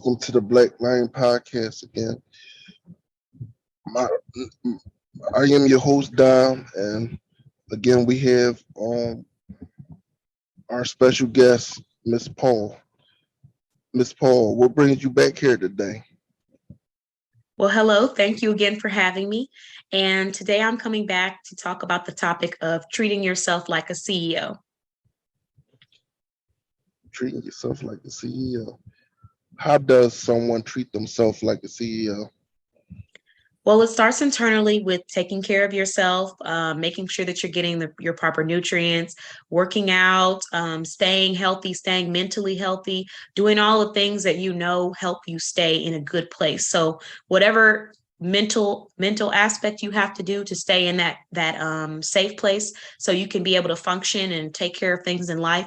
Welcome to the Black Lion Podcast again. My, I am your host, Dom, and again we have our special guest, Miss Paul. Miss Paul, what brings you back here today? Well, hello. Thank you again for having me. And today I'm coming back to talk about the topic of treating yourself like a CEO. Treating yourself like a CEO. How does someone treat themselves like a CEO? Well, it starts internally with taking care of yourself, making sure that you're getting your proper nutrients, working out, staying healthy, staying mentally healthy, doing all the things that you know help you stay in a good place. So whatever mental aspect you have to do to stay in that safe place so you can be able to function and take care of things in life,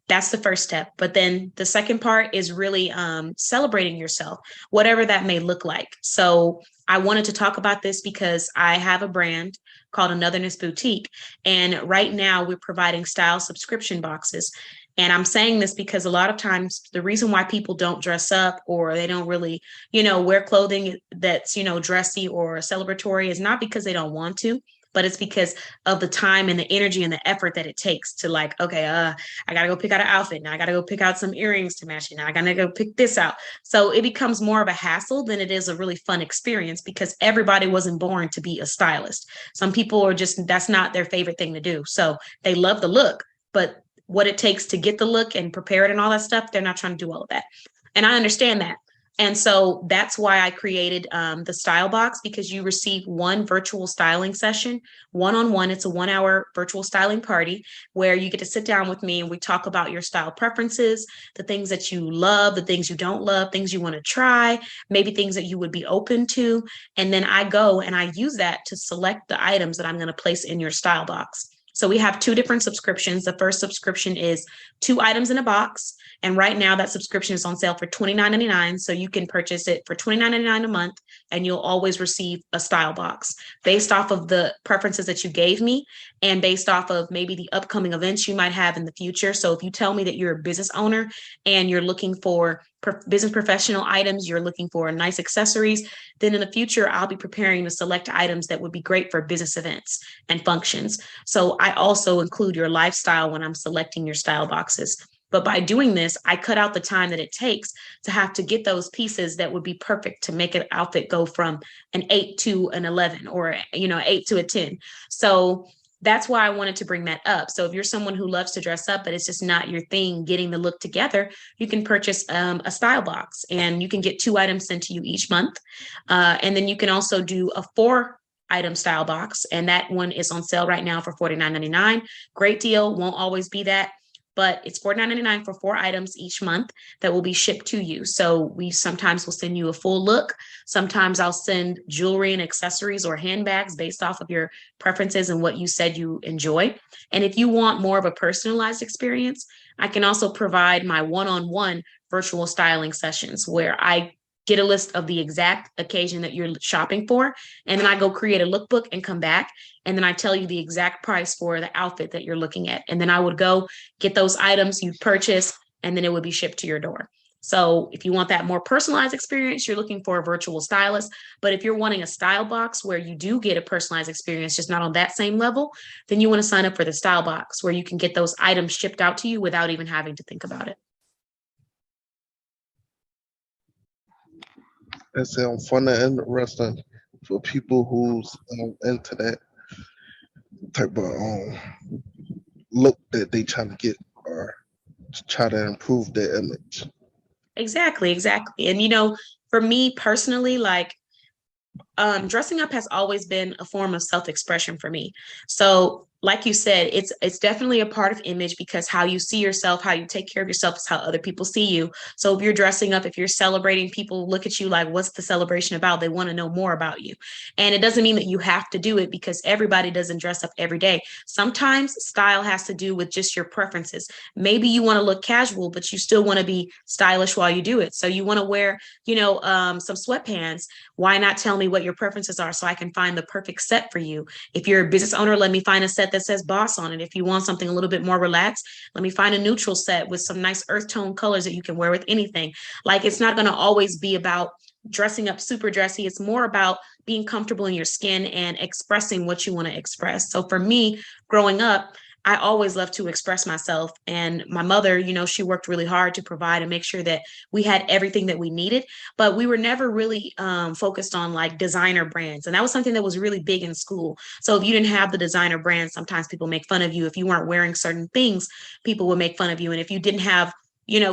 that's the first step. But then the second part is really celebrating yourself, whatever that may look like. So I wanted to talk about this because I have a brand called Anotherness Boutique. And right now we're providing style subscription boxes. And I'm saying this because a lot of times the reason why people don't dress up or they don't really, wear clothing that's, dressy or celebratory is not because they don't want to, but it's because of the time and the energy and the effort that it takes to like, okay, I got to go pick out an outfit. Now I got to go pick out some earrings to match it. Now I got to go pick this out. So it becomes more of a hassle than it is a really fun experience because everybody wasn't born to be a stylist. Some people are just, that's not their favorite thing to do. So they love the look, but what it takes to get the look and prepare it and all that stuff, they're not trying to do all of that. And I understand that. And so that's why I created the Style Box, because you receive one virtual styling session, one-on-one. It's a 1-hour virtual styling party where you get to sit down with me and we talk about your style preferences, the things that you love, the things you don't love, things you want to try, maybe things that you would be open to. And then I go and I use that to select the items that I'm going to place in your Style Box. So we have two different subscriptions. The first subscription is 2 items in a box. And right now that subscription is on sale for $29.99. So you can purchase it for $29.99 a month and you'll always receive a style box based off of the preferences that you gave me and based off of maybe the upcoming events you might have in the future. So if you tell me that you're a business owner and you're looking for business professional items, you're looking for nice accessories, then in the future, I'll be preparing to select items that would be great for business events and functions. So I also include your lifestyle when I'm selecting your style boxes. But by doing this, I cut out the time that it takes to have to get those pieces that would be perfect to make an outfit go from an 8 to an 11 or, 8 to a 10. So that's why I wanted to bring that up. So if you're someone who loves to dress up, but it's just not your thing, getting the look together, you can purchase a style box and you can get 2 items sent to you each month. And then you can also do a 4-item style box. And that one is on sale right now for $49.99. Great deal. Won't always be that, but it's $49.99 for 4 items each month that will be shipped to you. So we sometimes will send you a full look. Sometimes I'll send jewelry and accessories or handbags based off of your preferences and what you said you enjoy. And if you want more of a personalized experience, I can also provide my one-on-one virtual styling sessions where I get a list of the exact occasion that you're shopping for. And then I go create a lookbook and come back. And then I tell you the exact price for the outfit that you're looking at. And then I would go get those items you purchase, and then it would be shipped to your door. So if you want that more personalized experience, you're looking for a virtual stylist. But if you're wanting a style box where you do get a personalized experience, just not on that same level, then you want to sign up for the style box where you can get those items shipped out to you without even having to think about it. That sounds fun and interesting for people who's into that type of look that they trying to get or try to improve their image. Exactly. And, for me personally, like dressing up has always been a form of self-expression for me. So like you said, it's definitely a part of image because how you see yourself, how you take care of yourself is how other people see you. So if you're dressing up, if you're celebrating, people look at you like, what's the celebration about? They want to know more about you. And it doesn't mean that you have to do it because everybody doesn't dress up every day. Sometimes style has to do with just your preferences. Maybe you want to look casual, but you still want to be stylish while you do it. So you want to wear, some sweatpants. Why not tell me what your preferences are so I can find the perfect set for you? If you're a business owner, let me find a set set that says boss on it. If you want something a little bit more relaxed, let me find a neutral set with some nice earth tone colors that you can wear with anything. Like, it's not going to always be about dressing up super dressy. It's more about being comfortable in your skin and expressing what you want to express. So for me, growing up, I always loved to express myself. And my mother, she worked really hard to provide and make sure that we had everything that we needed. But we were never really focused on like designer brands. And that was something that was really big in school. So if you didn't have the designer brand, sometimes people make fun of you. If you weren't wearing certain things, people would make fun of you. And if you didn't have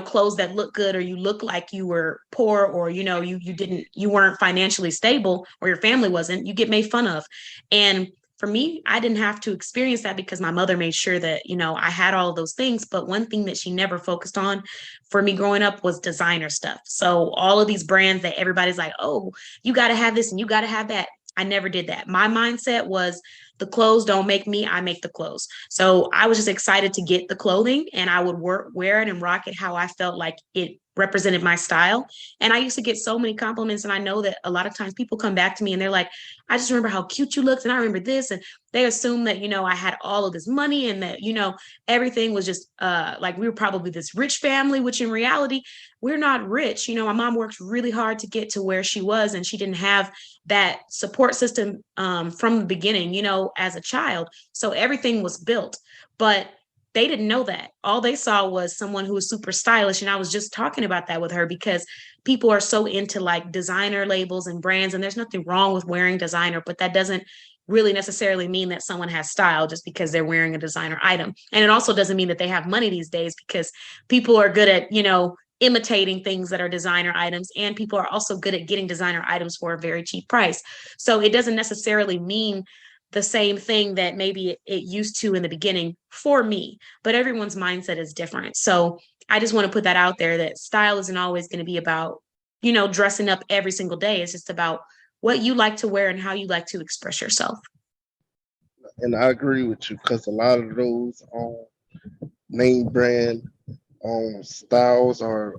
clothes that look good, or you look like you were poor, or you weren't financially stable, or your family wasn't, you get made fun of. And for me, I didn't have to experience that because my mother made sure that, I had all of those things. But one thing that she never focused on for me growing up was designer stuff. So all of these brands that everybody's like, oh, you got to have this and you got to have that. I never did that. My mindset was, the clothes don't make me, I make the clothes. So I was just excited to get the clothing, and I would wear it and rock it how I felt like it represented my style. And I used to get so many compliments. And I know that a lot of times people come back to me and they're like, I just remember how cute you looked, and I remember this. And they assume that, I had all of this money, and that, everything was just like we were probably this rich family, which in reality, we're not rich. My mom worked really hard to get to where she was, and she didn't have that support system from the beginning, as a child. So everything was built. But they didn't know that. All they saw was someone who was super stylish. And I was just talking about that with her, because people are so into like designer labels and brands, and there's nothing wrong with wearing designer, but that doesn't really necessarily mean that someone has style just because they're wearing a designer item. And it also doesn't mean that they have money these days, because people are good at, imitating things that are designer items, and people are also good at getting designer items for a very cheap price. So it doesn't necessarily mean the same thing that maybe it used to in the beginning for me, but everyone's mindset is different. So I just want to put that out there, that style isn't always going to be about, dressing up every single day. It's just about what you like to wear and how you like to express yourself. And I agree with you because a lot of those name brand styles or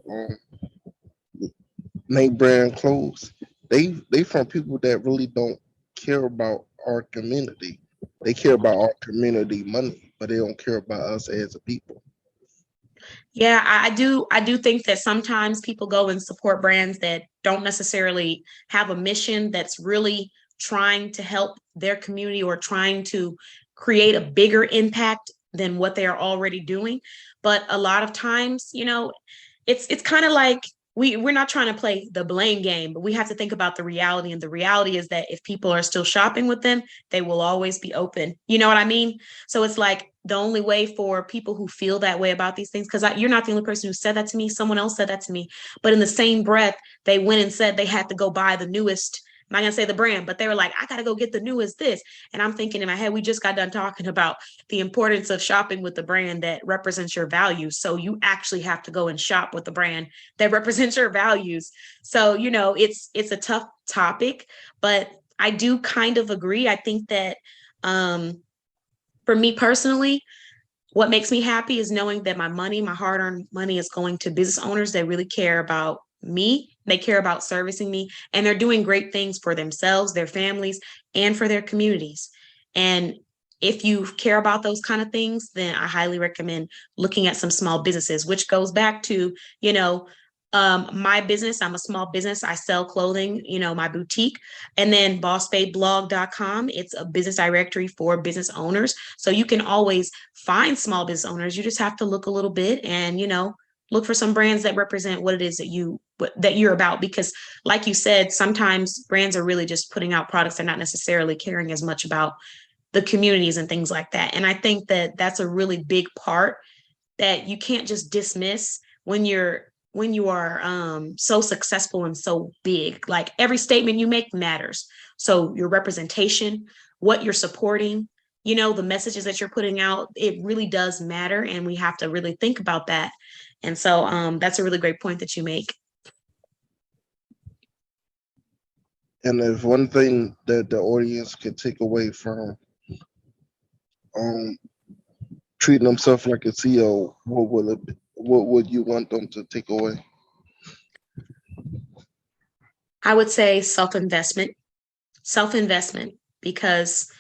name brand clothes, they from people that really don't care about our community. They care about our community money, but they don't care about us as a people. Yeah, I do think that sometimes people go and support brands that don't necessarily have a mission that's really trying to help their community, or trying to create a bigger impact than what they are already doing. But a lot of times, it's kind of like we're not trying to play the blame game, but we have to think about the reality. And the reality is that if people are still shopping with them, they will always be open. You know what I mean? So it's like the only way for people who feel that way about these things, because you're not the only person who said that to me. Someone else said that to me. But in the same breath, they went and said they had to go buy the newest. I'm not gonna say the brand, but they were like, I gotta go get the newest this. And I'm thinking in my head, we just got done talking about the importance of shopping with the brand that represents your values. So you actually have to go and shop with the brand that represents your values. So, it's a tough topic, but I do kind of agree. I think that for me personally, what makes me happy is knowing that my money, my hard-earned money, is going to business owners that really care about me. They care about servicing me, and they're doing great things for themselves, their families, and for their communities. And if you care about those kind of things, then I highly recommend looking at some small businesses, which goes back to, my business. I'm a small business. I sell clothing, my boutique. And then bossbabeblog.com. It's a business directory for business owners. So you can always find small business owners. You just have to look a little bit and, look for some brands that represent what it is that you're about. Because like you said, sometimes brands are really just putting out products. They're not necessarily caring as much about the communities and things like that. And I think that that's a really big part that you can't just dismiss when you are so successful and so big. Like, every statement you make matters. So your representation, what you're supporting, the messages that you're putting out, it really does matter. And we have to really think about that. And so that's a really great point that you make. And if one thing that the audience can take away from um, treating themselves like a CEO, what will it be? What would you want them to take away? I would say self investment, because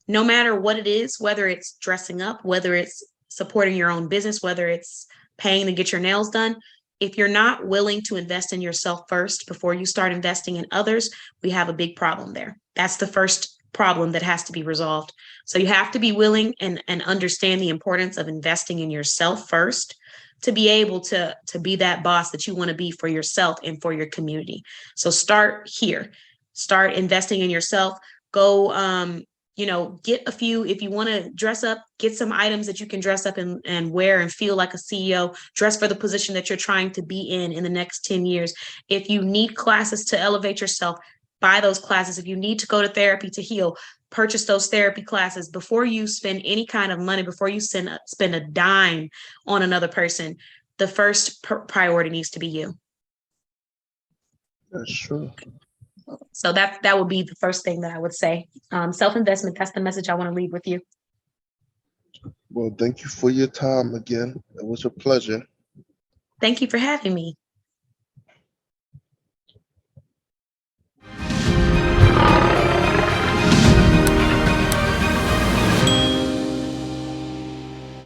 no matter what it is, whether it's dressing up, whether it's supporting your own business, whether it's paying to get your nails done, if you're not willing to invest in yourself first before you start investing in others, we have a big problem there. That's the first problem that has to be resolved. So you have to be willing and understand the importance of investing in yourself first to be able to be that boss that you want to be for yourself and for your community. So start here. Start investing in yourself. Go get a few, if you want to dress up, get some items that you can dress up and wear and feel like a CEO, dress for the position that you're trying to be in the next 10 years. If you need classes to elevate yourself, buy those classes. If you need to go to therapy to heal, purchase those therapy classes before you spend any kind of money, before you spend a dime on another person. The first priority needs to be you. That's true. So that would be the first thing that I would say. Self-investment, that's the message I want to leave with you. Well, thank you for your time again. It was a pleasure. Thank you for having me.